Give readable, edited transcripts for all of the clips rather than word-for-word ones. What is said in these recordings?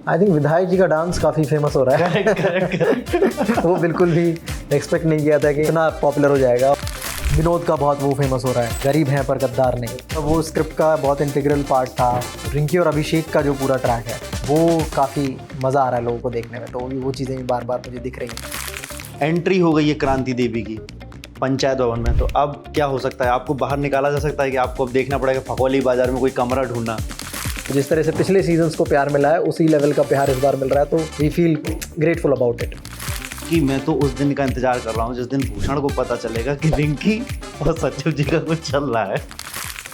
I think विधायक जी का dance काफ़ी फेमस हो रहा है। करेक्ट। वो बिल्कुल भी एक्सपेक्ट नहीं किया था कि इतना पॉपुलर हो जाएगा। विनोद का बहुत वो फेमस हो रहा है, गरीब हैं पर गद्दार नहीं। तो वो स्क्रिप्ट का बहुत इंटीग्रल पार्ट था। रिंकी और अभिषेक का जो पूरा ट्रैक है वो काफ़ी मज़ा आ रहा है लोगों को देखने में, तो वो चीज़ें भी बार बार मुझे दिख रही हैं। एंट्री हो गई है क्रांति देवी की पंचायत भवन में, तो अब क्या हो सकता है? आपको बाहर निकाला जा सकता है कि आपको अब देखना पड़ेगा फगोली बाजार में कोई कमरा ढूंढना? तो जिस तरह से पिछले सीजन्स को प्यार मिला है उसी लेवल का प्यार इस बार मिल रहा है, तो we feel grateful about it. कि मैं तो उस दिन का इंतजार कर रहा हूँ जिस दिन भूषण को पता चलेगा कि रिंकी और सचिव जी का कुछ चल रहा है।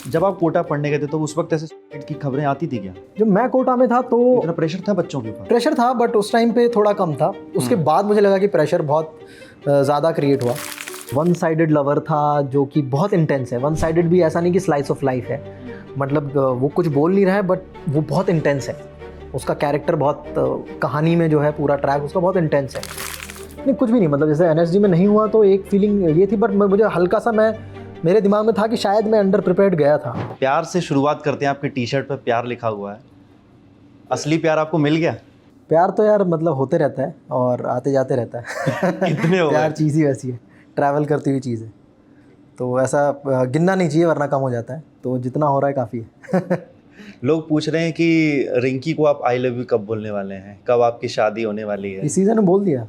जब आप कोटा पढ़ने गए थे तो उस वक्त ऐसे सुसाइड की खबरें आती थी क्या? जब मैं कोटा में था तो इतना प्रेशर था बच्चों के ऊपर? प्रेशर था, बट उस टाइम पे थोड़ा कम था। उसके बाद मुझे लगा कि प्रेशर बहुत ज़्यादा क्रिएट हुआ। वन साइडेड लवर था जो कि बहुत इंटेंस है। वन साइडेड भी ऐसा नहीं कि स्लाइस ऑफ लाइफ है, मतलब वो कुछ बोल नहीं रहा है बट वो बहुत इंटेंस है। उसका कैरेक्टर बहुत कहानी में जो है पूरा ट्रैक उसका बहुत इंटेंस है। नहीं कुछ भी नहीं, मतलब जैसे एनएसडी में नहीं हुआ तो एक फीलिंग ये थी, बट मुझे हल्का सा मेरे दिमाग में था कि शायद मैं अंडर प्रिपेयर्ड गया था। प्यार से शुरुआत करते हैं। आपकी टी शर्ट पर प्यार लिखा हुआ है, असली प्यार आपको मिल गया? प्यार तो यार मतलब होते रहता है और आते जाते रहता है। कितने हो प्यार गए? चीज़ ही वैसी है, ट्रैवल करती हुई चीज़ है, तो ऐसा गिनना नहीं चाहिए वरना कम हो जाता है, तो जितना हो रहा है काफ़ी है। लोग पूछ रहे हैं कि रिंकी को आप आई लव यू कब बोलने वाले हैं, कब आपकी शादी होने वाली है? इस सीज़न में बोल दिया।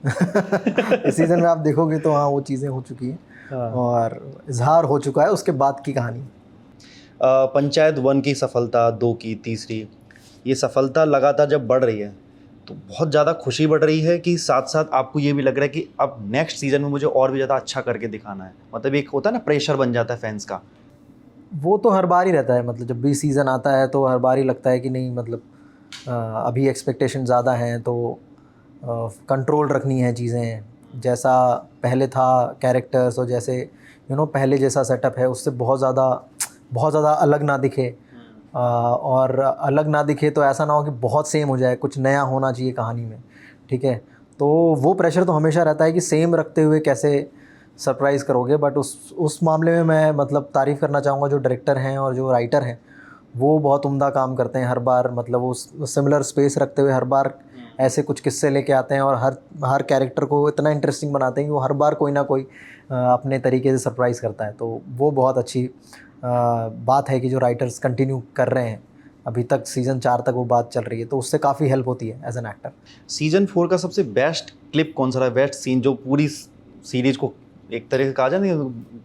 इस सीज़न में आप देखोगे तो हाँ वो चीज़ें हो चुकी हैं और इजहार हो चुका है, उसके बाद की कहानी। पंचायत 1 की सफलता, 2 की, तीसरी, ये सफलता लगातार जब बढ़ रही है तो बहुत ज़्यादा खुशी बढ़ रही है कि साथ साथ आपको ये भी लग रहा है कि अब नेक्स्ट सीज़न में मुझे और भी ज़्यादा अच्छा करके दिखाना है? मतलब एक होता है ना प्रेशर बन जाता है फैंस का। वो तो हर बार ही रहता है, मतलब जब भी सीज़न आता है तो हर बार ही लगता है कि नहीं, मतलब अभी एक्सपेक्टेशन ज़्यादा हैं तो कंट्रोल रखनी है चीज़ें। जैसा पहले था कैरेक्टर्स और जैसे पहले जैसा सेटअप है उससे बहुत ज़्यादा अलग ना दिखे। और अलग ना दिखे तो ऐसा ना हो कि बहुत सेम हो जाए, कुछ नया होना चाहिए कहानी में, ठीक है। तो वो प्रेशर तो हमेशा रहता है कि सेम रखते हुए कैसे सरप्राइज़ करोगे, बट उस मामले में मैं मतलब तारीफ़ करना चाहूँगा जो डायरेक्टर हैं और जो राइटर हैं, वो बहुत उम्दा काम करते हैं हर बार। मतलब वो सिमिलर स्पेस रखते हुए हर बार ऐसे कुछ किस्से लेके आते हैं और हर कैरेक्टर को इतना इंटरेस्टिंग बनाते हैं कि वो हर बार कोई ना कोई अपने तरीके से सरप्राइज़ करता है। तो वो बहुत अच्छी बात है कि जो राइटर्स कंटिन्यू कर रहे हैं अभी तक, सीज़न 4 तक वो बात चल रही है, तो उससे काफ़ी हेल्प होती है एज एन एक्टर। सीज़न 4 का सबसे बेस्ट क्लिप कौन सा रहा, बेस्ट सीन जो पूरी सीरीज को एक तरह से कहा जाए ना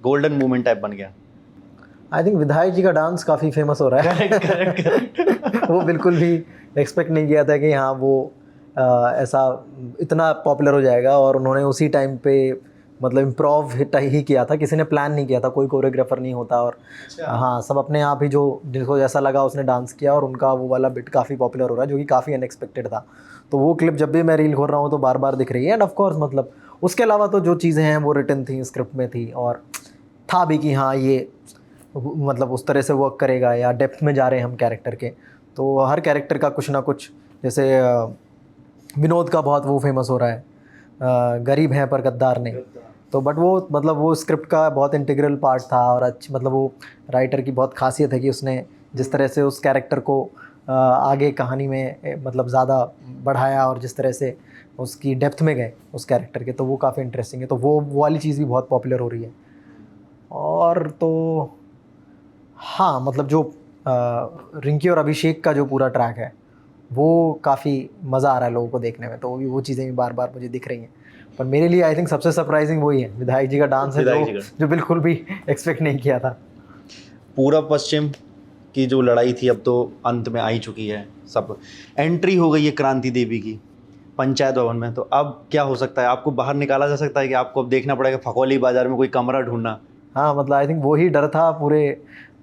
गोल्डन मोमेंट टाइप बन गया? आई थिंक विधायक जी का डांस काफ़ी फेमस हो रहा है। करेक्ट। वो बिल्कुल भी एक्सपेक्ट नहीं किया था कि हाँ वो ऐसा इतना पॉपुलर हो जाएगा, और उन्होंने उसी टाइम पे मतलब इम्प्रोव ही किया था, किसी ने प्लान नहीं किया था, कोई कोरियोग्राफर नहीं होता। और हाँ सब अपने आप ही जो जिसको जैसा लगा उसने डांस किया, और उनका वो वाला बिट काफ़ी पॉपुलर हो रहा है जो कि काफ़ी अनएक्सपेक्टेड था। तो वो क्लिप जब भी मैं रील खोल रहा हूँ तो बार बार दिख रही है। एंड ऑफ कोर्स मतलब उसके अलावा तो जो चीज़ें हैं वो रिटन थी, स्क्रिप्ट में थी, और था भी कि हाँ ये मतलब उस तरह से वर्क करेगा या डेप्थ में जा रहे हैं हम कैरेक्टर के। तो हर कैरेक्टर का कुछ ना कुछ, जैसे विनोद का बहुत वो फेमस हो रहा है, गरीब हैं पर गद्दार नहीं। तो बट वो मतलब वो स्क्रिप्ट का बहुत इंटीग्रल पार्ट था, और मतलब वो राइटर की बहुत खासियत है कि उसने जिस तरह से उस कैरेक्टर को आगे कहानी में मतलब ज़्यादा बढ़ाया और जिस तरह से उसकी डेप्थ में गए उस कैरेक्टर के, तो वो काफ़ी इंटरेस्टिंग है। तो वो वाली चीज़ भी बहुत पॉपुलर हो रही है। और तो हाँ मतलब जो रिंकी और अभिषेक का जो पूरा ट्रैक है वो काफ़ी मज़ा आ रहा है लोगों को देखने में, तो वो चीज़ें भी बार बार मुझे दिख रही हैं। पर मेरे लिए आई थिंक सबसे सरप्राइजिंग वही है, विधायक जी का डांस है, जो बिल्कुल भी एक्सपेक्ट नहीं किया था। पूर्व पश्चिम की जो लड़ाई थी अब तो अंत में आ ही चुकी है, सब एंट्री हो गई है क्रांति देवी की पंचायत भवन में, तो अब क्या हो सकता है? आपको बाहर निकाला जा सकता है कि आपको अब देखना पड़ेगा फगोली बाजार में कोई कमरा ढूंढना? हाँ मतलब आई थिंक वही डर था पूरे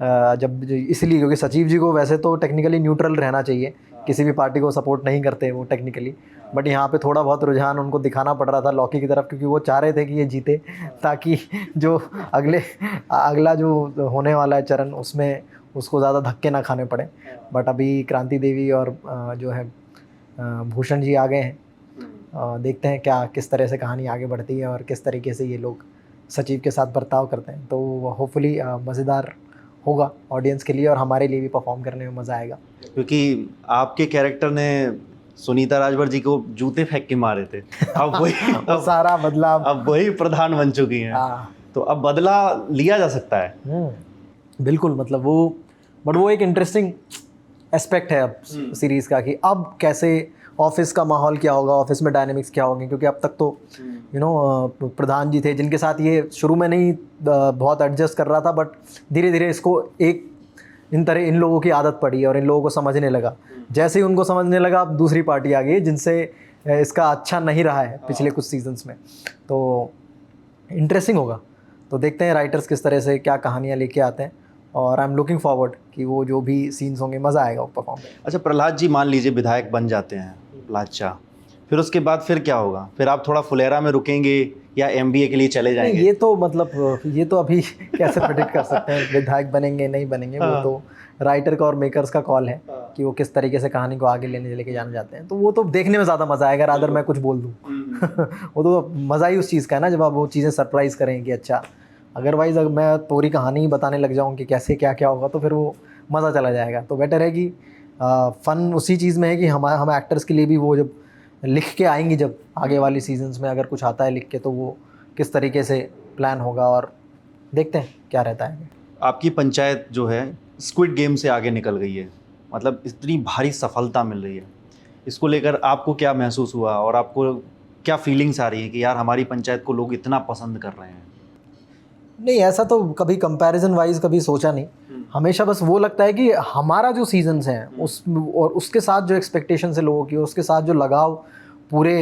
इसलिए क्योंकि सचिव जी को वैसे तो टेक्निकली न्यूट्रल रहना चाहिए, किसी भी पार्टी को सपोर्ट नहीं करते वो टेक्निकली, बट यहाँ पे थोड़ा बहुत रुझान उनको दिखाना पड़ रहा था लॉकी की तरफ, क्योंकि वो चाह रहे थे कि ये जीते ताकि जो अगला जो होने वाला है चरण उसमें उसको ज़्यादा धक्के ना खाने पड़े। बट अभी क्रांति देवी और जो है भूषण जी आ गए हैं। देखते हैं क्या किस तरह से कहानी आगे बढ़ती है और किस तरीके से ये लोग सचिव के साथ बर्ताव करते हैं, तो होपफुली मज़ेदार होगा ऑडियंस के लिए और हमारे लिए भी परफॉर्म करने में मज़ा आएगा। क्योंकि आपके कैरेक्टर ने सुनीता राजभर जी को जूते फेंक के मारे थे, अब वही वो सारा बदला अब वही प्रधान बन चुकी हैं, हाँ। तो अब बदला लिया जा सकता है। बिल्कुल, मतलब वो एक इंटरेस्टिंग एस्पेक्ट है अब सीरीज़ का कि अब कैसे ऑफिस का माहौल क्या होगा, ऑफिस में डायनेमिक्स क्या होंगे, क्योंकि अब तक तो प्रधान जी थे जिनके साथ ये शुरू में नहीं बहुत एडजस्ट कर रहा था, बट धीरे धीरे इसको एक इन लोगों की आदत पड़ी और इन लोगों को समझने लगा। जैसे ही उनको समझने लगा, अब दूसरी पार्टी आ गई जिनसे इसका अच्छा नहीं रहा है पिछले कुछ सीजन्स में, तो इंटरेस्टिंग होगा। तो देखते हैं राइटर्स किस तरह से क्या कहानियाँ लेके आते हैं, और आई एम लुकिंग फॉरवर्ड कि वो जो भी सीन्स होंगे मज़ा आएगा वो परफॉर्म करने। अच्छा, प्रहलाद जी मान लीजिए विधायक बन जाते हैं, प्रहलाद शाह, फिर उसके बाद फिर क्या होगा? फिर आप थोड़ा फुलेरा में रुकेंगे या एमबीए के लिए चले जाएंगे? ये तो मतलब ये तो अभी कैसे प्रेडिक्ट कर सकते हैं विधायक बनेंगे नहीं बनेंगे, वो तो राइटर का और मेकर्स का कॉल है कि वो किस तरीके से कहानी को आगे लेके जाना चाहते हैं। तो वो तो देखने में ज़्यादा मज़ा आएगा, अगर मैं कुछ बोल दूँ वो तो मज़ा ही उस चीज़ का है ना, जब आप वो चीज़ें सरप्राइज़ करें कि अच्छा। अगरवाइज़ अगर मैं पूरी कहानी ही बताने लग जाऊँ कि कैसे क्या क्या होगा, तो फिर वो मज़ा चला जाएगा। तो बेटर है कि फ़न उसी चीज़ में है कि हम एक्टर्स के लिए भी वो जब लिख के आएंगी, जब आगे वाली सीजन्स में अगर कुछ आता है लिख के, तो वो किस तरीके से प्लान होगा, और देखते हैं क्या रहता है। आपकी पंचायत जो है स्क्विड गेम से आगे निकल गई है, मतलब इतनी भारी सफलता मिल रही है, इसको लेकर आपको क्या महसूस हुआ और आपको क्या फीलिंग्स आ रही है कि यार हमारी पंचायत को लोग इतना पसंद कर रहे हैं? नहीं, ऐसा तो कभी कंपैरिजन वाइज कभी सोचा नहीं। हमेशा बस वो लगता है कि हमारा जो सीजन्स हैं उस और उसके साथ जो एक्सपेक्टेशन है लोगों की, उसके साथ जो लगाव पूरे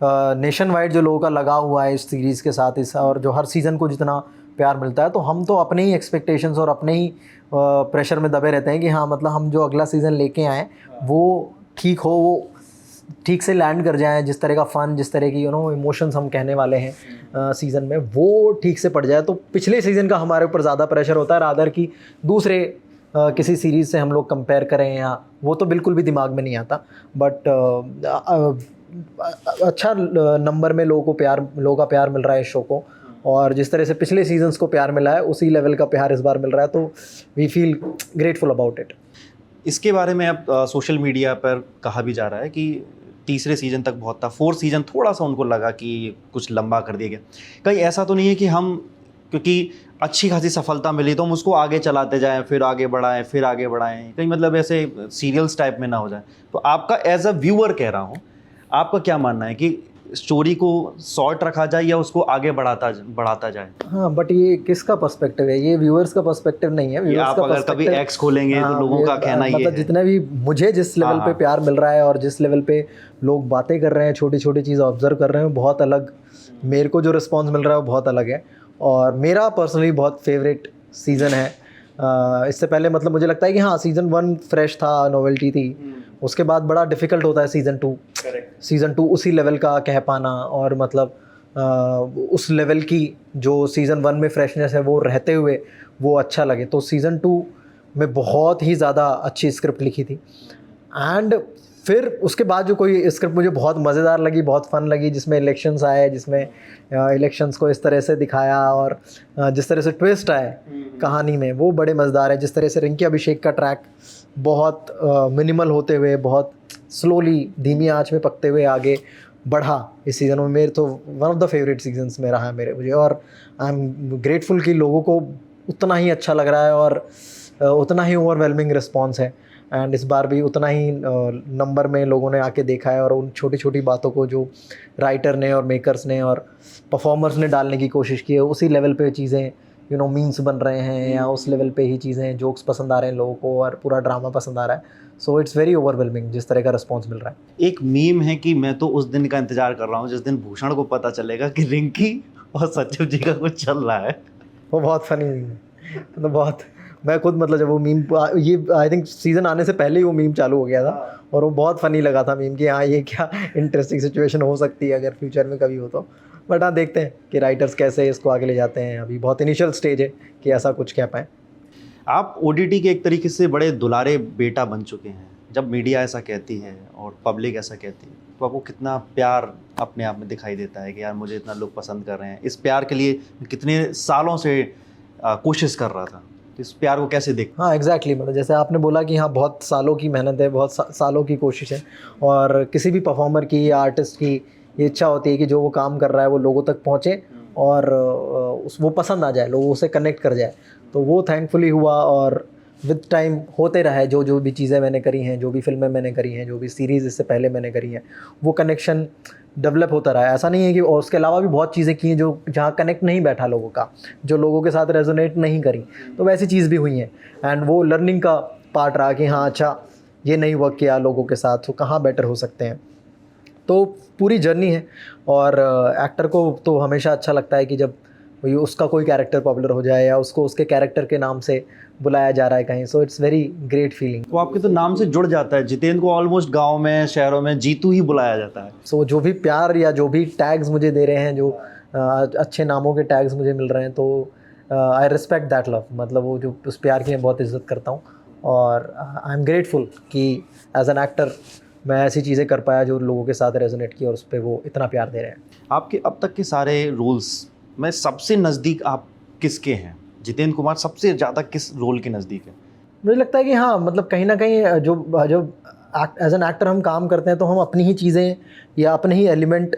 नेशन वाइड जो लोगों का लगाव हुआ है इस सीरीज़ के साथ, इस और जो हर सीज़न को जितना प्यार मिलता है, तो हम तो अपने ही एक्सपेक्टेशंस और अपने ही प्रेशर में दबे रहते हैं कि हाँ, मतलब हम जो अगला सीज़न लेके आएँ वो ठीक हो, वो ठीक से लैंड कर जाए, जिस तरह का फ़न, जिस तरह की इमोशंस हम कहने वाले हैं सीज़न में, वो ठीक से पड़ जाए। तो पिछले सीज़न का हमारे ऊपर ज़्यादा प्रेशर होता है रादर कि दूसरे किसी सीरीज़ से हम लोग कंपेयर करें, या वो तो बिल्कुल भी दिमाग में नहीं आता। बट अच्छा नंबर में लोगों का प्यार मिल रहा है इस शो को, और जिस तरह से पिछले सीजन्स को प्यार मिला है उसी लेवल का प्यार इस बार मिल रहा है, तो we feel grateful about it. इसके बारे में अब सोशल मीडिया पर कहा भी जा रहा है कि तीसरे सीज़न तक बहुत था, 4th सीज़न थोड़ा सा उनको लगा कि कुछ लंबा कर दिया गया। कहीं ऐसा तो नहीं है कि हम, क्योंकि अच्छी खासी सफलता मिली तो हम उसको आगे चलाते जाएं, फिर आगे बढ़ाएं, फिर आगे बढ़ाएं, कहीं मतलब ऐसे सीरियल्स टाइप में ना हो जाए? तो आपका एज अ व्यूअर कह रहा हूँ, आपका क्या मानना है कि स्टोरी को शॉर्ट रखा जाए या उसको आगे बढ़ाता जाए? हाँ, बट ये किसका पर्सपेक्टिव है? ये व्यूअर्स का पर्सपेक्टिव नहीं है। व्यूअर्स आप अगर कभी एक्स खोलेंगे तो लोगों का कहना ये है, जितने भी मुझे जिस लेवल पे प्यार मिल रहा है और जिस लेवल पे लोग बातें कर रहे हैं, छोटी छोटी चीज़ ऑब्जर्व कर रहे हैं, बहुत अलग मेरे को जो रिस्पॉन्स मिल रहा है वो बहुत अलग है। और मेरा पर्सनली बहुत फेवरेट सीज़न है। इससे पहले मतलब मुझे लगता है कि हाँ, सीज़न 1 फ्रेश था, नोवेल्टी थी, उसके बाद बड़ा डिफ़िकल्ट होता है सीज़न 2 उसी लेवल का कह पाना, और मतलब उस लेवल की जो सीज़न 1 में फ्रेशनेस है वो रहते हुए वो अच्छा लगे। तो सीज़न 2 में बहुत ही ज़्यादा अच्छी स्क्रिप्ट लिखी थी, एंड फिर उसके बाद जो कोई स्क्रिप्ट मुझे बहुत मज़ेदार लगी, बहुत फ़न लगी, जिसमें इलेक्शंस आए, जिसमें इलेक्शंस को इस तरह से दिखाया और जिस तरह से ट्विस्ट आए कहानी में, वो बड़े मज़ेदार है। जिस तरह से रिंकी अभिषेक का ट्रैक बहुत मिनिमल होते हुए, बहुत स्लोली धीमी आंच में पकते हुए आगे बढ़ा इस सीज़न में, मेरे तो one of the favourite seasons में रहा है मुझे। और आई एम ग्रेटफुल कि लोगों को उतना ही अच्छा लग रहा है और उतना ही ओवरवेलमिंग रिस्पॉन्स है, एंड इस बार भी उतना ही नंबर में लोगों ने आके देखा है। और उन छोटी छोटी बातों को जो राइटर ने और मेकर्स ने और परफॉर्मर्स ने डालने की कोशिश की है, उसी लेवल पे चीज़ें मीम्स बन रहे हैं, या उस लेवल पे ही चीज़ें जोक्स पसंद आ रहे हैं लोगों को, और पूरा ड्रामा पसंद आ रहा है। सो इट्स वेरी ओवरवेलमिंग जिस तरह का रिस्पॉन्स मिल रहा है। एक मीम है कि मैं तो उस दिन का इंतजार कर रहा हूँ जिस दिन भूषण को पता चलेगा कि रिंकी और सचिव जी का कुछ चल रहा है। वो बहुत फनी मीम है, मतलब बहुत, मैं खुद मतलब जब वो मीम, ये आई थिंक सीज़न आने से पहले ही वो मीम चालू हो गया था, और वो बहुत फ़नी लगा था मीम कि हाँ, ये क्या इंटरेस्टिंग सिचुएशन हो सकती है अगर फ्यूचर में कभी हो तो। बट हाँ, देखते हैं कि राइटर्स कैसे इसको आगे ले जाते हैं। अभी बहुत इनिशियल स्टेज है कि ऐसा कुछ कह पाएँ। आप OTT के एक तरीके से बड़े दुलारे बेटा बन चुके हैं। जब मीडिया ऐसा कहती है और पब्लिक ऐसा कहती है, तो आपको कितना प्यार अपने आप में दिखाई देता है कि यार मुझे इतना लोग पसंद कर रहे हैं। इस प्यार के लिए कितने सालों से कोशिश कर रहा था। तो इस प्यार को कैसे देख? हाँ एग्जैक्टली मतलब जैसे आपने बोला कि हाँ बहुत सालों की मेहनत है, बहुत सालों की कोशिश है, और किसी भी परफॉर्मर की या आर्टिस्ट की ये इच्छा होती है कि जो वो काम कर रहा है वो लोगों तक पहुँचे और वो पसंद आ जाए, लोगों उससे कनेक्ट कर जाए। तो वो थैंकफुली हुआ, और विद टाइम होते रहा है। जो भी चीज़ें मैंने करी हैं, जो भी फिल्में मैंने करी हैं, जो भी सीरीज़ इससे पहले मैंने करी हैं, वो कनेक्शन डेवलप होता रहा है। ऐसा नहीं है कि, और उसके अलावा भी बहुत चीज़ें की हैं जो जहाँ कनेक्ट नहीं बैठा लोगों का, जो लोगों के साथ रेजोनेट नहीं करी, तो वैसी चीज़ भी हुई हैं। एंड वो लर्निंग का पार्ट रहा कि हाँ अच्छा ये नहीं वर्क किया लोगों के साथ, तो कहाँ बेटर हो सकते हैं। तो पूरी जर्नी है, और एक्टर को तो हमेशा अच्छा लगता है कि जब उसका कोई कैरेक्टर पॉपुलर हो जाए या उसको उसके कैरेक्टर के नाम से बुलाया जा रहा है कहीं, so it's very great feeling. वो आपके तो नाम से जुड़ जाता है। जितेंद्र को ऑलमोस्ट गांव में, शहरों में जीतू ही बुलाया जाता है। सो जो भी प्यार या जो भी टैग्स मुझे दे रहे हैं, जो अच्छे नामों के टैग्स मुझे मिल रहे हैं, तो आई रिस्पेक्ट दैट लव। मतलब वो जो उस प्यार की मैं बहुत इज्जत करता हूँ, और आई एम ग्रेटफुल कि एज एन एक्टर मैं ऐसी चीज़ें कर पाया जो लोगों के साथ रेजोनेट की, और उस पर वो इतना प्यार दे रहे हैं। आपके अब तक के सारे रोल्स में सबसे नज़दीक आप किसके हैं? जितेंद्र कुमार सबसे ज़्यादा किस रोल के नज़दीक है? मुझे लगता है कि हाँ मतलब कहीं ना कहीं जो जो एज एन एक्टर हम काम करते हैं, तो हम अपनी ही चीज़ें या अपने ही एलिमेंट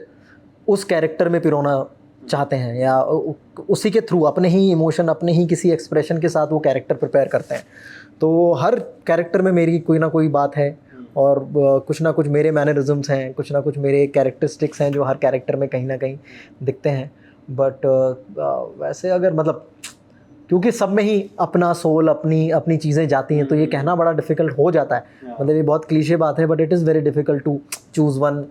उस कैरेक्टर में पिरोना चाहते हैं, या उसी के थ्रू अपने ही इमोशन, अपने ही किसी एक्सप्रेशन के साथ वो कैरेक्टर प्रिपेयर करते हैं। तो हर कैरेक्टर में मेरी कोई ना कोई बात है, और कुछ ना कुछ मेरे मैनरिज्म्स हैं, कुछ ना कुछ मेरे कैरेक्टरिस्टिक्स हैं जो हर कैरेक्टर में कहीं ना कहीं दिखते हैं। बट वैसे अगर मतलब क्योंकि सब में ही अपना सोल, अपनी अपनी चीज़ें जाती हैं, तो ये कहना बड़ा डिफ़िकल्ट हो जाता है। मतलब ये बहुत क्लीशे बात है, but it is very difficult to choose one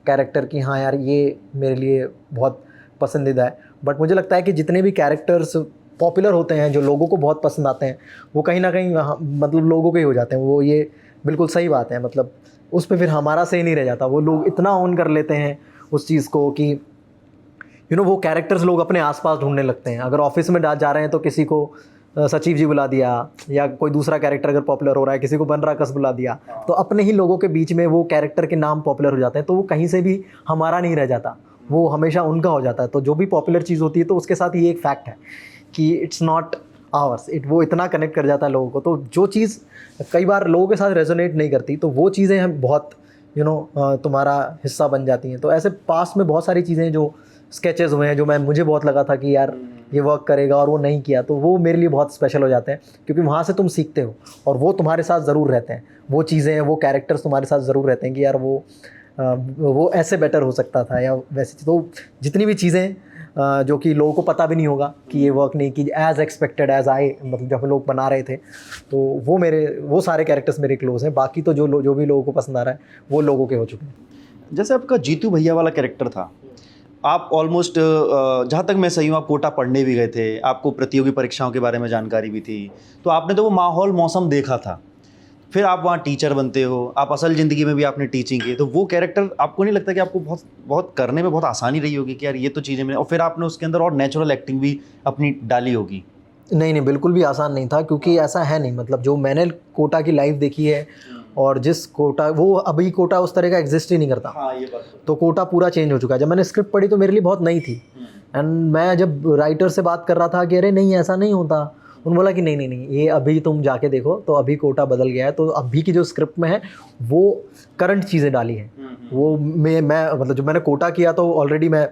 character कि हाँ यार ये मेरे लिए बहुत पसंदीदा है। बट मुझे लगता है कि जितने भी कैरेक्टर्स पॉपुलर होते हैं, जो लोगों को बहुत पसंद आते हैं, वो कहीं ना कहीं मतलब लोगों के ही हो जाते हैं। वो ये बिल्कुल सही बात है, मतलब उस पर फिर हमारा सही नहीं रह जाता। वो लोग इतना ऑन कर लेते हैं उस चीज़ को कि वो कैरेक्टर्स लोग अपने आसपास ढूंढने लगते हैं। अगर ऑफिस में जा रहे हैं तो किसी को सचिव जी बुला दिया, या कोई दूसरा कैरेक्टर अगर पॉपुलर हो रहा है किसी को बनराकस बुला दिया, तो अपने ही लोगों के बीच में वो कैरेक्टर के नाम पॉपुलर हो जाते हैं, तो वो कहीं से भी हमारा नहीं रह जाता, वो हमेशा उनका हो जाता है। तो जो भी पॉपुलर चीज़ होती है, तो उसके साथ ये एक फैक्ट है कि इट्स नॉट आवर्स, वो इतना कनेक्ट कर जाता है लोगों को। तो जो चीज़ कई बार लोगों के साथ रेजोनेट नहीं करती, तो वो चीज़ें हम बहुत तुम्हारा हिस्सा बन जाती हैं। तो ऐसे पास्ट में बहुत सारी चीज़ें जो स्केचेस हुए हैं, जो मुझे बहुत लगा था कि यार ये वर्क करेगा, और वो नहीं किया, तो वो मेरे लिए बहुत स्पेशल हो जाते हैं, क्योंकि वहाँ से तुम सीखते हो, और वो तुम्हारे साथ ज़रूर रहते हैं। वो चीज़ें, वो कैरेक्टर्स तुम्हारे साथ ज़रूर रहते हैं कि यार वो ऐसे बेटर हो सकता था, या वैसे। तो जितनी भी चीज़ें जो कि लोगों को पता भी नहीं होगा कि ये वर्क नहीं की एज़ एक्सपेक्टेड, एज़ आई, मतलब जब लोग बना रहे थे, तो वो सारे कैरेक्टर्स मेरे क्लोज हैं। बाकी तो जो भी लोगों को पसंद आ रहा है, वो लोगों के हो चुके हैं। जैसे आपका जीतू भैया वाला कैरेक्टर था, आप ऑलमोस्ट जहाँ तक मैं सही हूँ, आप कोटा पढ़ने भी गए थे, आपको प्रतियोगी परीक्षाओं के बारे में जानकारी भी थी, तो आपने तो वो माहौल, मौसम देखा था। फिर आप वहाँ टीचर बनते हो, आप असल ज़िंदगी में भी आपने टीचिंग की, तो वो कैरेक्टर आपको नहीं लगता कि आपको बहुत बहुत करने में बहुत आसानी रही होगी कि यार ये तो चीज़ें और फिर आपने उसके अंदर और नेचुरल एक्टिंग भी अपनी डाली होगी? नहीं, बिल्कुल भी आसान नहीं था, क्योंकि ऐसा है नहीं। मतलब जो मैंने कोटा की लाइफ देखी है, और जिस कोटा, वो अभी कोटा उस तरह का एग्जिस्ट ही नहीं करता। हाँ, ये बात तो कोटा पूरा चेंज हो चुका है। जब मैंने स्क्रिप्ट पढ़ी तो मेरे लिए बहुत नई थी, एंड मैं जब राइटर से बात कर रहा था कि अरे नहीं ऐसा नहीं होता, उन्होंने बोला कि नहीं, ये अभी तुम जाके देखो, तो अभी कोटा बदल गया है। तो अभी की जो स्क्रिप्ट में है वो करंट चीज़ें डाली हैं। वो मैं मतलब जब मैंने कोटा किया तो ऑलरेडी मैं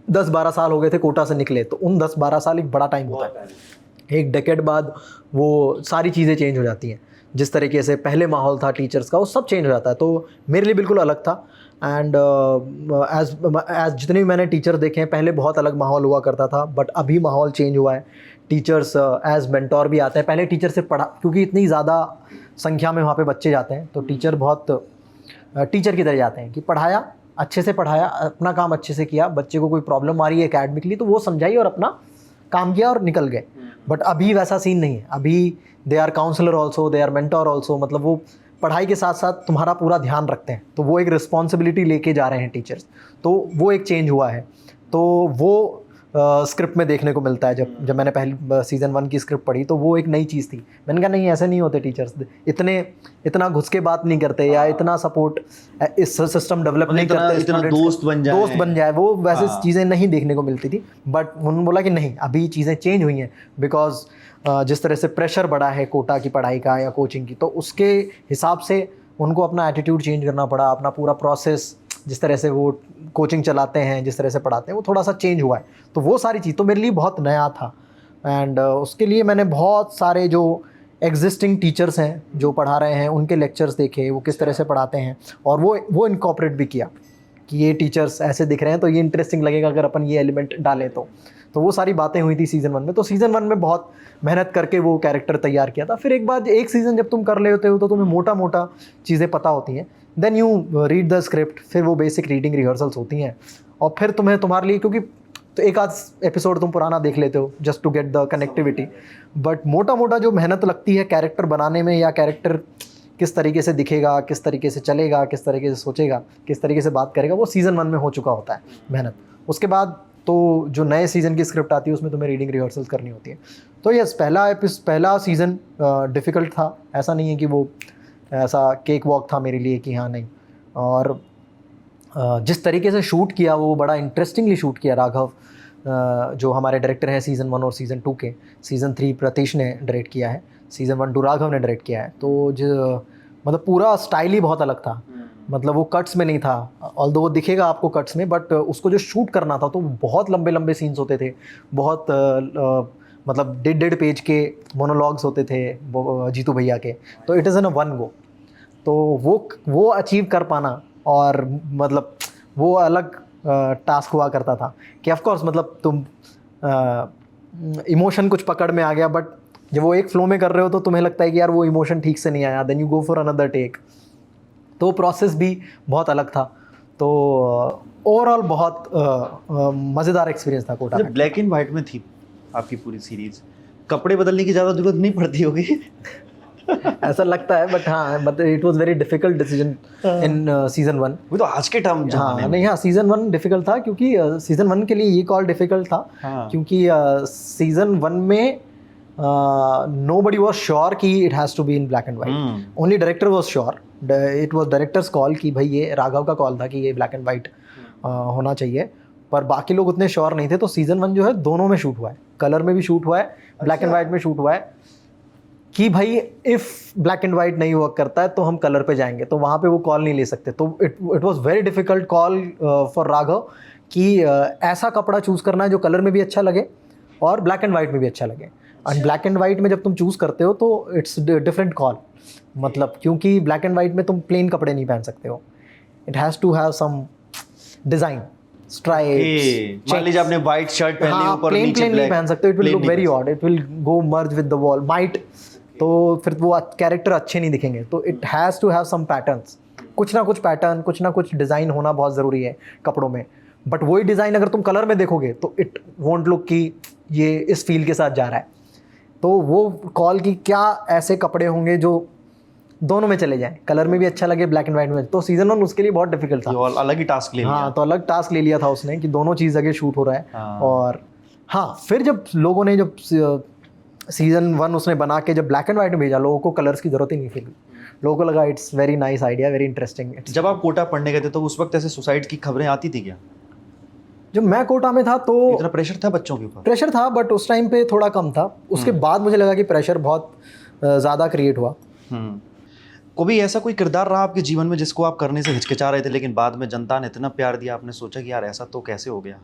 10-12 साल हो गए थे कोटा से निकले, तो उन 10-12 साल एक बड़ा टाइम होता है। एक डेकेड बाद वो सारी चीज़ें चेंज हो जाती हैं। जिस तरीके से पहले माहौल था टीचर्स का, वो सब चेंज हो जाता है। तो मेरे लिए बिल्कुल अलग था। एंड एज जितने भी मैंने टीचर देखे हैं, पहले बहुत अलग माहौल हुआ करता था, बट अभी माहौल चेंज हुआ है। टीचर्स एज मेंटोर भी आते हैं। पहले टीचर से पढ़ा, क्योंकि इतनी ज़्यादा संख्या में वहाँ पे बच्चे जाते हैं, तो टीचर बहुत टीचर की तरह जाते हैं कि पढ़ाया, अच्छे से पढ़ाया, अपना काम अच्छे से किया, बच्चे को कोई प्रॉब्लम आ रही है एकेडमिकली तो वो समझाई और अपना काम किया और निकल गए। बट अभी वैसा सीन नहीं है। अभी they are counsellor also, they are mentor also. मतलब वो पढ़ाई के साथ साथ तुम्हारा पूरा ध्यान रखते हैं, तो वो एक रिस्पॉन्सिबिलिटी लेके जा रहे हैं टीचर्स। तो वो एक चेंज हुआ है। तो वो स्क्रिप्ट में देखने को मिलता है। जब मैंने पहली सीज़न 1 की स्क्रिप्ट पढ़ी तो वो एक नई चीज़ थी। मैंने कहा नहीं ऐसे नहीं होते टीचर्स, इतना घुस के बात नहीं करते या इतना सपोर्ट इस सिस्टम डेवलप नहीं करते, इतना दोस्त बन जाए, वो वैसे चीज़ें नहीं देखने को मिलती थी। बट उन्होंने बोला कि नहीं अभी चीज़ें चेंज हुई हैं, बिकॉज जिस तरह से प्रेशर बढ़ा है कोटा की पढ़ाई का या कोचिंग की, तो उसके हिसाब से उनको अपना एटीट्यूड चेंज करना पड़ा, अपना पूरा प्रोसेस जिस तरह से वो कोचिंग चलाते हैं, जिस तरह से पढ़ाते हैं, वो थोड़ा सा चेंज हुआ है। तो वो सारी चीज़ तो मेरे लिए बहुत नया था। एंड उसके लिए मैंने बहुत सारे जो एग्जिस्टिंग टीचर्स हैं जो पढ़ा रहे हैं उनके लेक्चर्स देखे, वो किस तरह से पढ़ाते हैं, और वो इनकॉर्पोरेट भी किया कि ये टीचर्स ऐसे दिख रहे हैं तो ये इंटरेस्टिंग लगेगा अगर अपन ये एलिमेंट डालें तो वो सारी बातें हुई थी सीज़न 1 में। तो सीज़न 1 में बहुत मेहनत करके वो कैरेक्टर तैयार किया था। फिर एक सीज़न जब तुम कर लेते हो तो तुम्हें मोटा मोटा चीज़ें पता होती हैं, then you read the script, फिर वो बेसिक रीडिंग रिहर्सल्स होती हैं, और फिर तुम्हारे लिए, क्योंकि तो एक आध एपिसोड तुम पुराना देख लेते हो just to get the connectivity, but मोटा मोटा जो मेहनत लगती है कैरेक्टर बनाने में, या कैरेक्टर किस तरीके से दिखेगा, किस तरीके से चलेगा, किस तरीके से सोचेगा, किस तरीके से बात करेगा, वो सीज़न 1 में हो चुका होता है मेहनत। उसके बाद तो जो नए सीज़न की स्क्रिप्ट आती है उसमें तुम्हें रीडिंग रिहर्सल्स करनी होती है। तो यस, पहला सीज़न डिफ़िकल्ट था, ऐसा नहीं है कि वो ऐसा केक वॉक था मेरे लिए कि हाँ नहीं। और जिस तरीके से शूट किया वो बड़ा इंटरेस्टिंगली शूट किया राघव, जो हमारे डायरेक्टर हैं सीज़न 1 और सीज़न 2 के। सीज़न 3 प्रतीश ने डायरेक्ट किया है, सीज़न 1 2 राघव ने डायरेक्ट किया है। तो जो मतलब पूरा स्टाइल ही बहुत अलग था, मतलब वो कट्स में नहीं था, ऑल्दो वो दिखेगा आपको कट्स में, बट उसको जो शूट करना था तो बहुत लंबे लंबे सीन्स होते थे, बहुत मतलब 1.5 पेज के मोनोलॉग्स होते थे जीतू भैया के। तो it is in a one go, तो वो अचीव कर पाना, और मतलब वो अलग टास्क हुआ करता था कि ऑफ कोर्स मतलब तुम इमोशन कुछ पकड़ में आ गया, बट जब वो एक फ्लो में कर रहे हो तो तुम्हें लगता है कि यार वो इमोशन ठीक से नहीं आया, then you go for another take. तो प्रोसेस भी बहुत अलग था। तो ओवरऑल बहुत मज़ेदार एक्सपीरियंस था कोटा। जब ब्लैक एंड वाइट में थी आपकी पूरी सीरीज, कपड़े बदलने की ज़्यादा जरूरत नहीं पड़ती होगी? ऐसा लगता है, बट हाँ, but it was very difficult decision in season 1। वो तो आज के टाइम हाँ नहीं, हाँ सीज़न 1 डिफिकल्ट था, क्योंकि सीज़न 1 के लिए ये कॉल डिफिकल्ट था। हाँ। क्योंकि सीज़न 1 में nobody was sure कि it has to be in black and white. Only director was sure. It was director's call कि भाई ये राघव का कॉल था कि ये black and white होना चाहिए, पर बाकी लोग उतने श्योर नहीं थे। तो सीज़न 1 जो है दोनों में शूट हुआ है, कलर में भी शूट हुआ है, ब्लैक एंड वाइट में शूट हुआ है, कि भाई इफ़ ब्लैक एंड वाइट नहीं वर्क करता है तो हम कलर पे जाएंगे, तो वहाँ पे वो कॉल नहीं ले सकते। तो it was very difficult call for Raghav कि ऐसा कपड़ा चूज़ करना है जो कलर में भी अच्छा लगे और ब्लैक एंड वाइट में भी अच्छा लगे। एंड ब्लैक एंड वाइट में जब तुम चूज़ करते हो तो इट्स डिफरेंट कॉल, मतलब क्योंकि ब्लैक एंड वाइट में तुम प्लेन कपड़े नहीं पहन सकते हो, it has to have some design, stripes. मान लीजिए आपने वाइट शर्ट पहनी है, ऊपर नीचे प्लेन नहीं पहन सकते, it will look very odd, it will go merge with the wall, might, तो फिर वो कैरेक्टर अच्छे नहीं दिखेंगे। तो it has to have some patterns, कुछ ना कुछ पैटर्न, कुछ ना कुछ डिज़ाइन होना बहुत ज़रूरी है कपड़ों में। बट वही डिज़ाइन अगर तुम कलर में देखोगे तो इट वोंट लुक कि ये इस फील के साथ जा रहा है। तो वो कॉल की क्या ऐसे कपड़े होंगे जो दोनों में चले जाएं, कलर में भी अच्छा लगे, ब्लैक एंड वाइट में। तो सीज़न 1 उसके लिए बहुत डिफिकल्ट था, अलग ही टास्क ले लिया। हाँ, तो अलग टास्क ले लिया था उसने कि दोनों चीज़ आगे शूट हो रहा है। हाँ। और हाँ, फिर जब लोगों ने जब सीज़न 1 उसने बना के जब ब्लैक एंड वाइट में भेजा, लोगों को कलर्स की ज़रूरत ही नहीं थी। लोगों को लगा it's very nice idea, very interesting. जब आप कोटा पढ़ने गए थे तो उस वक्त ऐसे सुसाइड की खबरें आती थी क्या? जब मैं कोटा में था तो इतना प्रेशर था बच्चों के ऊपर? प्रेशर था, बट उस टाइम पे थोड़ा कम था। उसके बाद मुझे लगा कि प्रेशर बहुत ज़्यादा क्रिएट हुआ। कभी ऐसा कोई किरदार रहा आपके जीवन में जिसको आप करने से हिचकिचा रहे थे, लेकिन बाद में जनता ने इतना प्यार दिया, आपने सोचा कि यार ऐसा तो कैसे हो गया?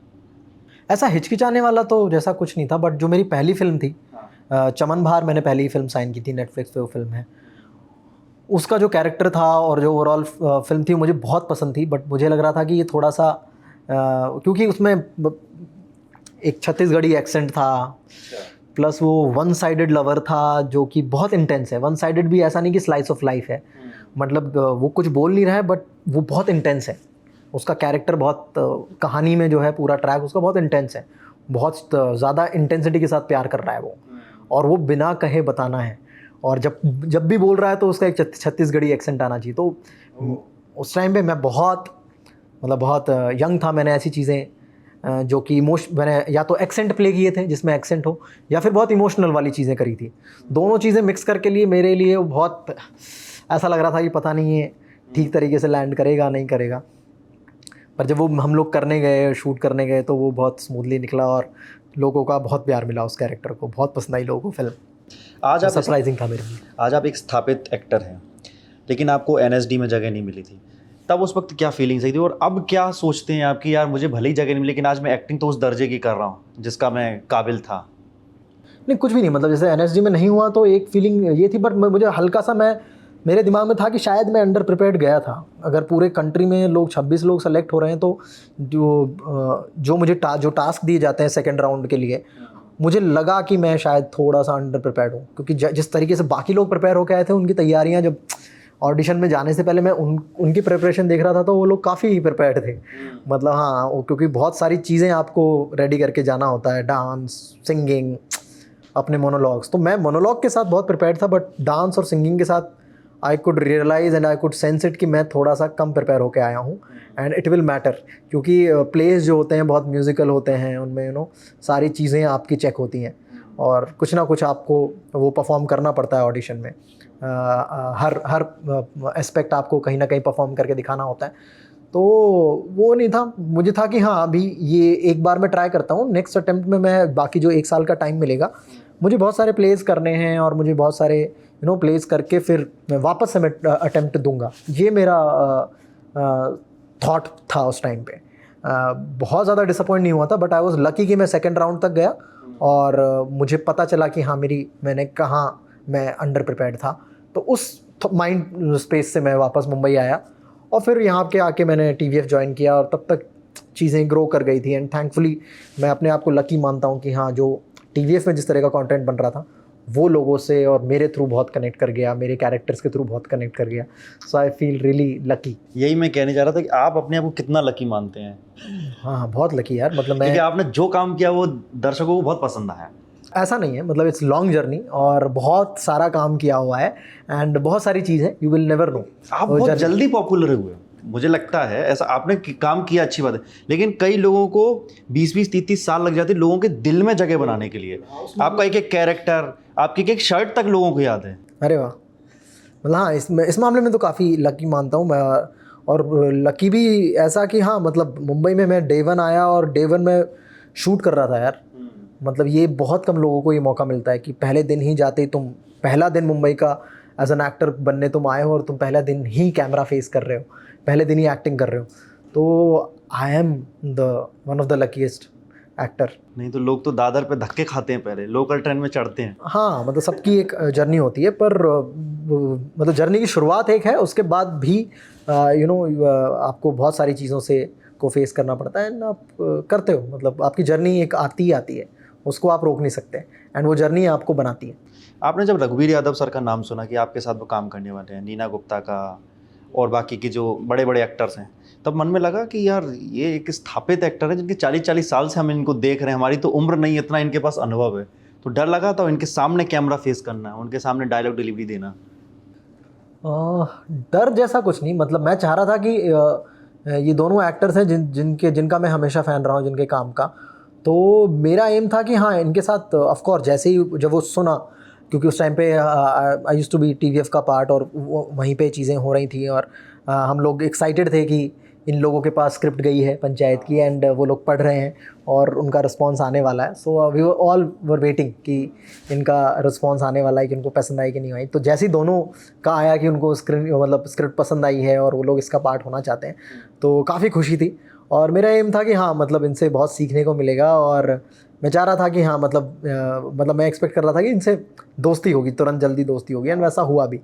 ऐसा हिचकिचाने वाला तो जैसा कुछ नहीं था, बट जो मेरी पहली फिल्म थी चमन भार, मैंने पहली फिल्म साइन की थी, नेटफ्लिक्स पे वो फिल्म है, उसका जो कैरेक्टर था और जो ओवरऑल फिल्म थी मुझे बहुत पसंद थी। बट मुझे लग रहा था कि ये थोड़ा सा क्योंकि उसमें एक छत्तीसगढ़ी एक्सेंट था, प्लस वो वन साइडेड लवर था जो कि बहुत इंटेंस है। वन साइडेड भी ऐसा नहीं कि स्लाइस ऑफ लाइफ है, मतलब वो कुछ बोल नहीं रहा है बट वो बहुत इंटेंस है। उसका कैरेक्टर बहुत कहानी में जो है पूरा ट्रैक उसका बहुत इंटेंस है, बहुत ज़्यादा इंटेंसिटी के साथ प्यार कर रहा है वो, और वो बिना कहे बताना है। और जब भी बोल रहा है तो उसका एक छत्तीसगढ़ी एक्सेंट आना चाहिए। तो उस टाइम पे मैं बहुत यंग था, मैंने ऐसी चीज़ें जो कि मैंने या तो एक्सेंट प्ले किए थे जिसमें एक्सेंट हो, या फिर बहुत इमोशनल वाली चीज़ें करी थी। दोनों चीज़ें मिक्स करके लिए मेरे लिए वो बहुत ऐसा लग रहा था कि पता नहीं ये ठीक तरीके से लैंड करेगा नहीं करेगा, पर जब वो हम लोग करने गए, शूट करने गए, तो वो बहुत स्मूथली निकला और लोगों का बहुत प्यार मिला उस कैरेक्टर को, बहुत पसंद आई लोगों को फिल्म। आज आप सरप्राइजिंग था मेरे लिए। आज आप एक स्थापित एक्टर हैं, लेकिन आपको एनएसडी में जगह नहीं मिली थी, तब उस वक्त क्या फीलिंग्स आई थी और अब क्या सोचते हैं आप कि यार मुझे भले ही जगह नहीं मिली लेकिन आज मैं एक्टिंग तो उस दर्जे की कर रहा हूँ जिसका मैं काबिल था? नहीं, कुछ भी नहीं, मतलब जैसे एनएसडी में नहीं हुआ तो एक फीलिंग ये थी, बट मुझे हल्का सा मेरे दिमाग में था कि शायद मैं अंडर प्रिपेयर्ड गया था। अगर पूरे कंट्री में लोग 26 लोग सेलेक्ट हो रहे हैं तो जो मुझे जो टास्क दिए जाते हैं सेकंड राउंड के लिए, मुझे लगा कि मैं शायद थोड़ा सा अंडर प्रिपेयर्ड हूँ, क्योंकि जिस तरीके से बाकी लोग प्रिपेयर होकर आए थे, उनकी तैयारियाँ जब ऑडिशन में जाने से पहले मैं उनकी प्रिपरेशन देख रहा था, तो वो लोग काफ़ी प्रिपेयर्ड थे। मतलब हाँ, क्योंकि बहुत सारी चीज़ें आपको रेडी करके जाना होता है, डांस, सिंगिंग, अपने मोनोलॉग्स। तो मैं मोनोलॉग के साथ बहुत प्रिपेयर्ड था, बट डांस और सिंगिंग के साथ I could realise and I could sense it कि मैं थोड़ा सा कम प्रिपेयर होकर आया हूँ, एंड इट विल मैटर, क्योंकि प्लेस जो होते हैं बहुत म्यूज़िकल होते हैं, उनमें सारी चीज़ें आपकी चेक होती हैं और कुछ ना कुछ आपको वो परफॉर्म करना पड़ता है ऑडिशन में। हर एस्पेक्ट आपको कहीं ना कहीं परफॉर्म करके दिखाना होता है। तो वो नहीं था, मुझे था कि हाँ अभी ये एक बार मैं ट्राई करता हूँ, नेक्स्ट अटेम्प्ट में मैं बाकी जो 1 साल का टाइम मिलेगा, मुझे बहुत सारे प्लेस करने हैं और मुझे बहुत सारे प्लेस करके फिर वापस से मैं अटेम्प्ट दूंगा। ये मेरा थॉट था उस टाइम पे। बहुत ज़्यादा डिसअपॉइंट नहीं हुआ था, बट आई वॉज लकी कि मैं सेकेंड राउंड तक गया और मुझे पता चला कि हाँ मैंने कहाँ मैं अंडर प्रिपेयर्ड था। तो उस माइंड स्पेस से मैं वापस मुंबई आया और फिर यहाँ के आके मैंने TVF ज्वाइन किया और तब तक चीज़ें ग्रो कर गई थी। एंड थैंकफुली मैं अपने आप को लकी मानता हूँ कि हाँ, जो TVF में जिस तरह का कंटेंट बन रहा था वो लोगों से और मेरे थ्रू बहुत कनेक्ट कर गया, मेरे कैरेक्टर्स के थ्रू बहुत कनेक्ट कर गया। सो आई फील रियली लकी। यही मैं कहने जा रहा था कि आप अपने आप को कितना लकी मानते हैं। हाँ, बहुत लकी यार। मतलब क्योंकि मैं, आपने जो काम किया वो दर्शकों को बहुत पसंद आया। ऐसा नहीं है, मतलब इट्स लॉन्ग जर्नी और बहुत सारा काम किया हुआ है एंड बहुत सारी चीज़ें यू विल नेवर नो। आप बहुत जल्दी पॉपुलर हुए, मुझे लगता है ऐसा। आपने काम किया, अच्छी बात है, लेकिन कई लोगों को 20-20, 30-30 साल लग जाते हैं लोगों के दिल में जगह बनाने के लिए। आपका एक एक कैरेक्टर, आपकी एक एक शर्ट तक लोगों को याद है। अरे वाह, मतलब हाँ, इस मामले में तो काफ़ी लकी मानता हूँ मैं। और लकी भी ऐसा कि हाँ, मतलब मुंबई में मैं Day 1 आया और Day 1 में शूट कर रहा था यार। मतलब ये बहुत कम लोगों को ये मौका मिलता है कि पहले दिन ही जाते ही तुम, पहला दिन मुंबई का एज एन एक्टर बनने तुम आए हो और तुम पहला दिन ही कैमरा फेस कर रहे हो, पहले दिन ही एक्टिंग कर रहे हो। तो I am one of the luckiest actor. नहीं तो लोग तो दादर पे धक्के खाते हैं, पहले लोकल ट्रेन में चढ़ते हैं। हाँ, मतलब सबकी एक जर्नी होती है, पर मतलब जर्नी की शुरुआत एक है, उसके बाद भी आपको बहुत सारी चीज़ों से को फेस करना पड़ता है। आप करते हो, मतलब आपकी जर्नी एक आती है, उसको आप रोक नहीं सकते, एंड वो जर्नी आपको बनाती है। आपने जब रघुवीर यादव सर का नाम सुना कि आपके साथ वो काम करने वाले हैं, नीना गुप्ता का और बाकी के जो बड़े बड़े एक्टर्स हैं, तब मन में लगा कि यार ये एक स्थापित एक्टर है जिनके 40-40 साल से हम इनको देख रहे हैं, हमारी तो उम्र नहीं, इतना इनके पास अनुभव है। तो डर लगा था इनके सामने कैमरा फेस करना, उनके सामने डायलॉग डिलीवरी देना? डर जैसा कुछ नहीं, मतलब मैं चाह रहा था कि ये दोनों एक्टर्स हैं जिनका मैं हमेशा फ़ैन रहा हूँ, जिनके काम का। तो मेरा एम था कि हाँ, इनके साथ ऑफकोर्स जैसे ही जब वो सुना, क्योंकि उस टाइम पे I used to be TVF का पार्ट और वहीं पे चीज़ें हो रही थी और हम लोग एक्साइटेड थे कि इन लोगों के पास स्क्रिप्ट गई है पंचायत की एंड वो लोग पढ़ रहे हैं और उनका रिस्पांस आने वाला है। So we all were waiting कि इनका रिस्पांस आने वाला है, कि उनको पसंद आई कि नहीं आई। तो जैसे ही दोनों का आया कि उनको स्क्रिप्ट पसंद आई है और वो लोग इसका पार्ट होना चाहते हैं, तो काफ़ी खुशी थी। और मेरा एम था कि हाँ, मतलब इनसे बहुत सीखने को मिलेगा और मैं चाह रहा था कि हाँ, मतलब मैं एक्सपेक्ट कर रहा था कि इनसे दोस्ती होगी, तुरंत जल्दी दोस्ती होगी, एंड वैसा हुआ भी।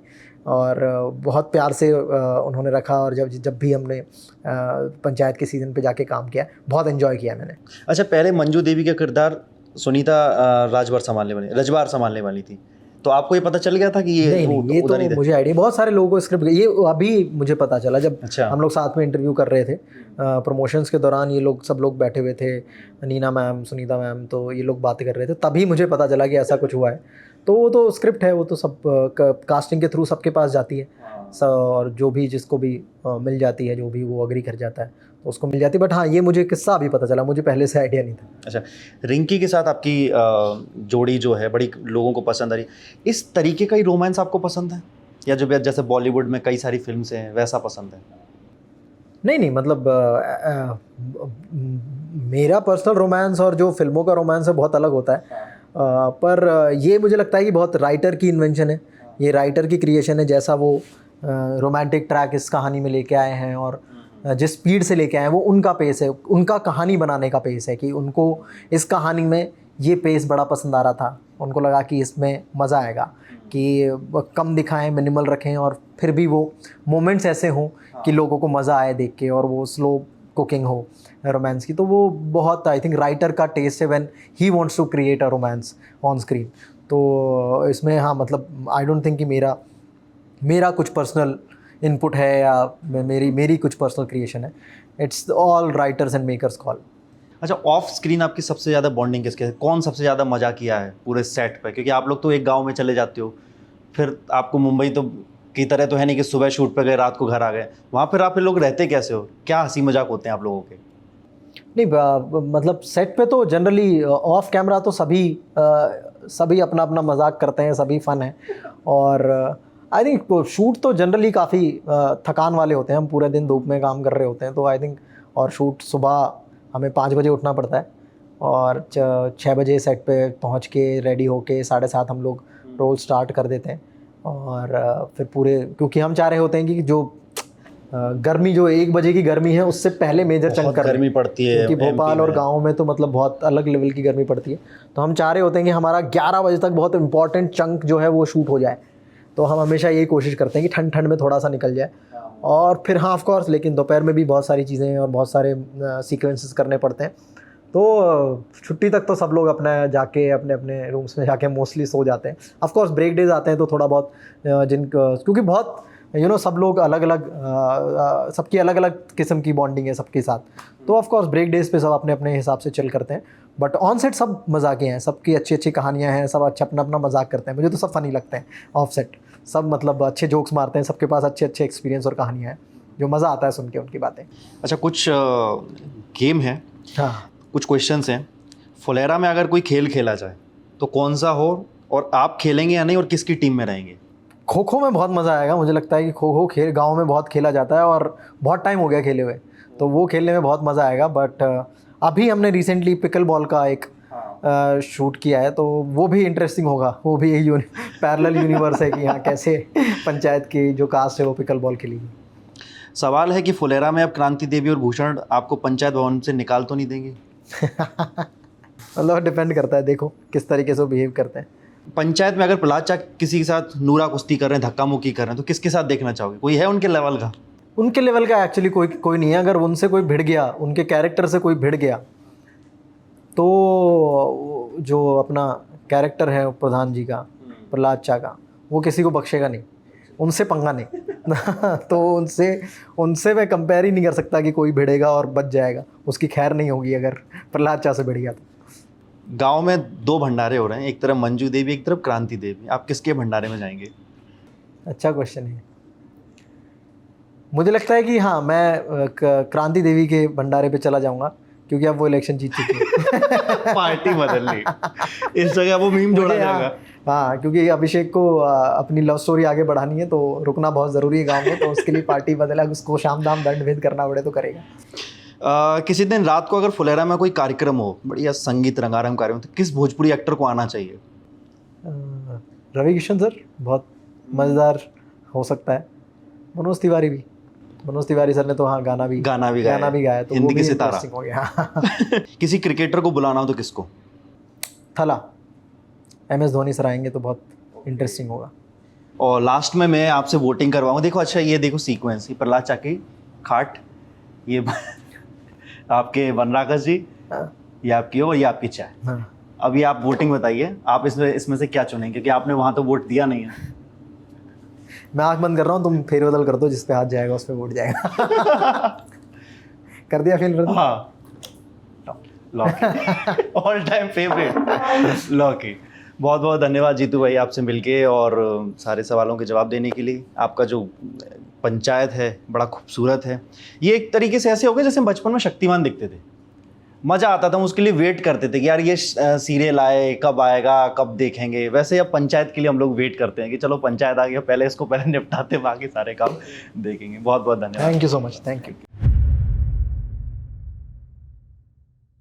और बहुत प्यार से उन्होंने रखा और जब भी हमने पंचायत के सीज़न पे जाके काम किया, बहुत एंजॉय किया मैंने। अच्छा, पहले मंजू देवी का किरदार सुनीता रजवार संभालने वाली थी, तो आपको ये पता चल गया था कि ये नहीं, ये तो मुझे आइडिया, बहुत सारे लोगों को स्क्रिप्ट, ये अभी मुझे पता चला जब हम लोग साथ में इंटरव्यू कर रहे थे प्रमोशंस के दौरान। ये लोग सब लोग बैठे हुए थे, नीना मैम, सुनीता मैम, तो ये लोग बातें कर रहे थे, तभी मुझे पता चला कि ऐसा कुछ हुआ है। तो वो तो स्क्रिप्ट है, वो तो सब कास्टिंग के थ्रू सबके पास जाती है। और जो भी जिसको भी मिल जाती है, जो भी वो अग्री कर जाता है तो उसको मिल जाती है। बट हाँ, ये मुझे किस्सा अभी पता चला, मुझे पहले से आइडिया नहीं था। अच्छा, रिंकी के साथ आपकी जोड़ी जो है बड़ी लोगों को पसंद आ रही, इस तरीके का ही रोमांस आपको पसंद है, या जो जैसे बॉलीवुड में कई सारी फिल्म्स हैं वैसा पसंद है? नहीं मतलब मेरा पर्सनल रोमांस और जो फिल्मों का रोमांस है बहुत अलग होता है। पर ये मुझे लगता है कि बहुत राइटर की इन्वेंशन है, ये राइटर की क्रिएशन है। जैसा वो रोमांटिक ट्रैक इस कहानी में लेके आए हैं और जिस स्पीड से लेके आए हैं वो उनका पेस है, उनका कहानी बनाने का पेस है कि उनको इस कहानी में ये पेस बड़ा पसंद आ रहा था। उनको लगा कि इसमें मज़ा आएगा कि कम दिखाएं, मिनिमल रखें और फिर भी वो मोमेंट्स ऐसे हों कि लोगों को मज़ा आए देख के, और वो स्लो कुकिंग हो रोमांस की। तो वो बहुत, आई थिंक, राइटर का टेस्ट है when he wants to create a romance on screen. तो इसमें हाँ, मतलब आई डोंट थिंक कि मेरा कुछ पर्सनल इनपुट है या मेरी कुछ पर्सनल क्रिएशन है। It's all writers and makers call. अच्छा, ऑफ स्क्रीन आपकी सबसे ज़्यादा बॉन्डिंग किसके है? कौन सबसे ज़्यादा मज़ा किया है पूरे सेट पे? क्योंकि आप लोग तो एक गांव में चले जाते हो, फिर आपको मुंबई तो की तरह तो है नहीं कि सुबह शूट पे गए रात को घर आ गए, वहाँ फिर आप लोग रहते कैसे हो? क्या हंसी मजाक होते हैं आप लोगों के? नहीं मतलब सेट पे तो जनरली ऑफ कैमरा तो सभी अपना अपना मजाक करते हैं, सभी फन है। और आई थिंक शूट तो जनरली काफ़ी थकान वाले होते हैं, हम पूरे दिन धूप में काम कर रहे होते हैं। तो आई थिंक, और शूट सुबह हमें 5 बजे उठना पड़ता है और 6 बजे सेट पे पहुंच के रेडी होके 7:30 हम लोग रोल स्टार्ट कर देते हैं। और फिर पूरे, क्योंकि हम चाह रहे होते हैं कि जो गर्मी, जो 1 बजे की गर्मी है उससे पहले मेजर चंक कर गर्मी पड़ती है क्योंकि भोपाल और गांव में तो मतलब बहुत अलग लेवल की गर्मी पड़ती है। तो हम चाह रहे होते हैं कि हमारा 11 बजे तक बहुत इंपॉर्टेंट चंक जो है वो शूट हो जाए। तो हम हमेशा यही कोशिश करते हैं कि ठंड में थोड़ा सा निकल जाए। और फिर हाँ, ऑफ कोर्स, लेकिन दोपहर में भी बहुत सारी चीज़ें और बहुत सारे सीक्वेंसेस करने पड़ते हैं। तो छुट्टी तक तो सब लोग अपना जाके अपने अपने रूम्स में जाके मोस्टली सो जाते हैं। ऑफ कोर्स ब्रेक डेज आते हैं तो थोड़ा बहुत क्योंकि बहुत सब लोग अलग अलग, सबकी अलग अलग किस्म की बॉन्डिंग है सबके साथ। तो ऑफ कोर्स ब्रेक डेज पे सब अपने अपने हिसाब से चिल करते हैं। बट ऑन सेट सब मजाके हैं, सबकी अच्छी अच्छी कहानियाँ हैं, सब अच्छा अपना अपना मजाक करते हैं। मुझे तो सब फनी लगते हैं ऑफ सेट, सब मतलब अच्छे जोक्स मारते हैं, सबके पास अच्छे अच्छे एक्सपीरियंस और कहानियाँ हैं जो मज़ा आता है सुन के उनकी बातें। अच्छा, कुछ गेम है, हाँ, कुछ क्वेश्चंस हैं। फुलेरा में अगर कोई खेल खेला जाए तो कौन सा हो, और आप खेलेंगे या नहीं, और किसकी टीम में रहेंगे? खो खो में बहुत मज़ा आएगा। मुझे लगता है कि खो खो खेल गाँव में बहुत खेला जाता है और बहुत टाइम हो गया खेले हुए, तो वो खेलने में बहुत मज़ा आएगा। बट अभी हमने रिसेंटली पिकल बॉल का एक शूट किया है, तो वो भी इंटरेस्टिंग होगा। वो भी एक पैरेलल यूनिवर्स है कि यहाँ कैसे पंचायत की जो कास्ट है वो पिकल बॉल खेलेगी। सवाल है कि फुलेरा में अब क्रांति देवी और भूषण आपको पंचायत भवन से निकाल तो नहीं देंगे? मतलब डिपेंड करता है, देखो किस तरीके से वो बिहेव करते हैं। पंचायत में अगर प्रहलाद चा किसी के साथ नूरा कुश्ती कर रहे हैं, धक्का मुक्की कर रहे हैं, तो किसके साथ देखना चाहोगे? कोई है उनके लेवल का? उनके लेवल का एक्चुअली कोई नहीं है। अगर उनसे कोई भिड़ गया, उनके कैरेक्टर से कोई भिड़ गया, तो जो अपना कैरेक्टर है प्रधान जी का, प्रहलाद चा का, वो किसी को बख्शेगा नहीं, उनसे पंगा नहीं। तो उनसे मैं कंपेयर ही नहीं कर सकता कि कोई भिड़ेगा और बच जाएगा, उसकी खैर नहीं होगी अगर प्रहलाद चा से भिड़ गया तो। गांव में 2 भंडारे हो रहे हैं, एक तरफ मंजू देवी, एक तरफ क्रांति देवी, आप किसके भंडारे में जाएंगे? अच्छा क्वेश्चन है। मुझे लगता है कि हाँ, मैं क्रांति देवी के भंडारे पे चला जाऊंगा, क्योंकि अब वो इलेक्शन जीत चुकी है। पार्टी बदल ली, इस जगह वो मीम जोड़ा जाएगा। हाँ, क्योंकि अभिषेक को अपनी लव स्टोरी आगे बढ़ानी है, तो रुकना बहुत ज़रूरी है गांव में, तो उसके लिए पार्टी बदला, उसको शाम दाम दंड भेद करना पड़े तो करेगा। किसी दिन रात को अगर फुलेरा में कोई कार्यक्रम हो, बढ़िया संगीत रंगारंग कार्यक्रम, तो किस भोजपुरी एक्टर को आना चाहिए? रवि किशन सर बहुत मज़ेदार हो सकता है। मनोज तिवारी भी, मनोज तिवारी सर ने तो हाँ गाना भी गाया, तो हिंदी के सितारा हो गया। किसी क्रिकेटर को बुलाना हो तो किसको? थला, MS धोनी सर आएंगे तो बहुत इंटरेस्टिंग होगा। और लास्ट में मैं आपसे वोटिंग करवाऊंगा। देखो, अच्छा ये देखो सीक्वेंस, ये प्रहलाद चा की खाट, ये आपके वनराकस जी, ये आपकी हो, और ये आपकी चाय। हाँ। अभी आप वोटिंग बताइए, आप इसमें से क्या चुनेंगे, क्योंकि आपने वहाँ तो वोट दिया नहीं है। मैं आँख बंद कर रहा हूँ, तुम फेरबदल कर दो, जिस पे हाथ जाएगा उस पे वोट जाएगा। कर दिया फेरबदल? हाँ, लॉकी, ऑल टाइम फेवरेट लॉकी। बहुत बहुत धन्यवाद जीतू भाई आपसे मिलके और सारे सवालों के जवाब देने के लिए। आपका जो पंचायत है बड़ा खूबसूरत है। ये एक तरीके से ऐसे हो गए जैसे हम बचपन में शक्तिमान दिखते थे, मज़ा आता था, हम उसके लिए वेट करते थे कि यार ये सीरियल आए, कब आएगा, कब देखेंगे। वैसे अब पंचायत के लिए हम लोग वेट करते हैं कि चलो पंचायत आ गया, पहले इसको पहले निपटाते, बाकी सारे काम देखेंगे। बहुत बहुत धन्यवाद। Thank you so much, thank you.